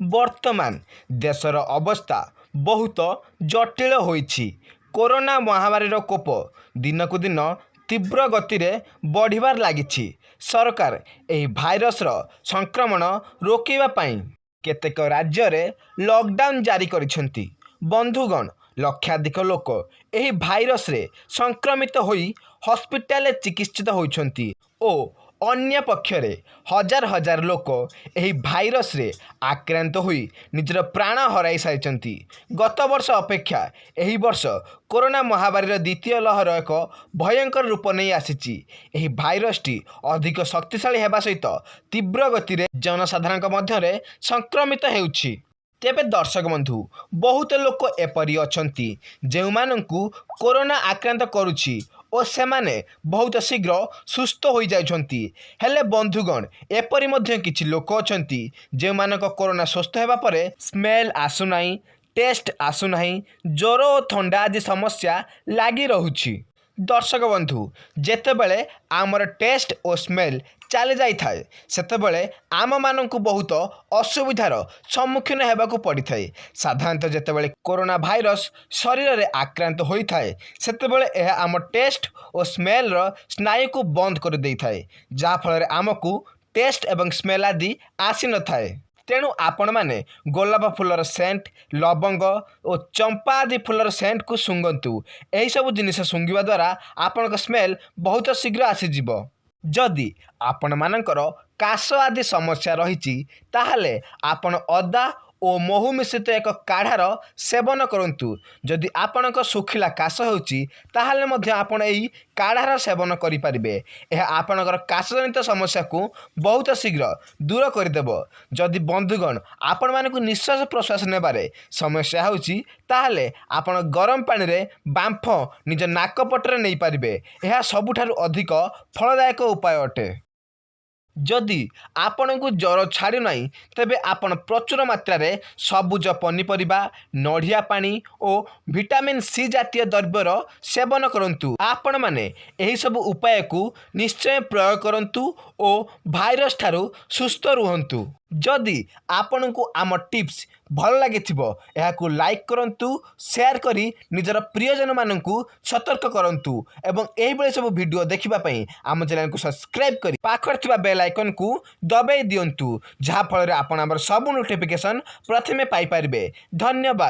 वर्तमान देशर अवस्था बहुत जटिल होइछि। कोरोना महामारीर कोप दिनकु दिन तीव्र गति रे बढ़िबार लागिछि। सरकार एही भाइरसर संक्रमण रोकिबा पई केतेक राज्य रे लॉकडाउन जारी करिसेंती। बंधुगण, लक्षाधिक लोक एही भाइरस रे संक्रमित होई हॉस्पिटल चिकित्सित होइछंती ओ अन्य पक्षरे हजार हजार लोक एही भाइरस रे आक्रांत होई निजर प्राण हराई सारिचंती। गत वर्ष अपेक्षा एही वर्ष कोरोना महामारीर द्वितीय लहर एक भयंकर रूप नहीं आसीची। एही भाइरसटी अधिक शक्तिशाली हेबा सहित तीव्र गति रे जनसाधारण मध्यरे संक्रमित हेउछि। तेबे दर्शक बंधु, बहुत लोक एपरी अछंती जेउमानंकु कोरोना आक्रांत करुछि ओ सेमाने बहुत शीघ्र सुस्थ हो जाइछंती। हेले बंधुगण, एपरी मध्य किछि लोक अछंती जेउमानक कोरोना सुस्थ हेबा परे स्मेल आसुनाई, टेस्ट आसुनाई, ज्वर और थंडा आदि समस्या लागी रहुछि। दर्शक बंधु, जेतेबेले आमर टेस्ट और स्मेल चली जाई थाए सेतेबेले आम मानंकु बहुत असुविधार सम्मुखीन हेबाकु पड़ी थाए। साधारणतः जेतेबेले कोरोना भाइरस शरीर में आक्रांत होई थाए सेतेबेले एहा आम टेस्ट और स्मेल रो स्नायु को बंद कर देई थाए, जा फल आमको टेस्ट एवं स्मेल आदि आसी न थाए। तेणु आपण माने गोलाप फुलर सेंट, लवंग और चंपा आदि फुलर सेंट को सुंगंतु। एही सब जिनिस सुंगिबा द्वारा आपनक स्मेल बहुत शीघ्र आसीजिब। जदि आपण मानकर काश आदि समस्या रही ताहले आपण अदा और महू मिश्रित एक काढ़ार सेवन करंतु। जदि आपणक सुखिला काश होउची ताहले मध्य आपण एही काढ़ार सेवन करि परिबे। एहा आपणकर काशजनित समस्या को बहुत शीघ्र दूर करदेब। जदि बंधुगण आपण मानकु निश्वास प्रश्वास नेबारे समस्या होउची ताहले आपण गरम पानी रे बांफ निज नाक पटरे नै परिबे। एहा सबुठारु अधिक फलदायक उपाय अटे। जदि आपण को ज्वर छाड़ू ना तेबे आपण प्रचुर मात्रा रे सबुज पनीपरिबा, नढ़िया पानी और विटामिन सी जातीय द्रव्यर सेवन करंतु। आपण माने एही सब उपाय को निश्चय प्रयोग करंतु और भाइरस ठारू सुस्थ रुहंतु। जदि आपण को आम टिप्स भल लगी को लाइक करंतु, शेयर करी निजर प्रियजन मानंकु सतर्क करंतु एवं एही बेले सब वीडियो देखिबा पई आम चैनल को सब्सक्राइब करी पाखर थिबा बेल आइकन को दबाई दियंतु, जहा फल रे आपण हमर सब नोटिफिकेशन प्रथमे पाई परिबे। धन्यवाद।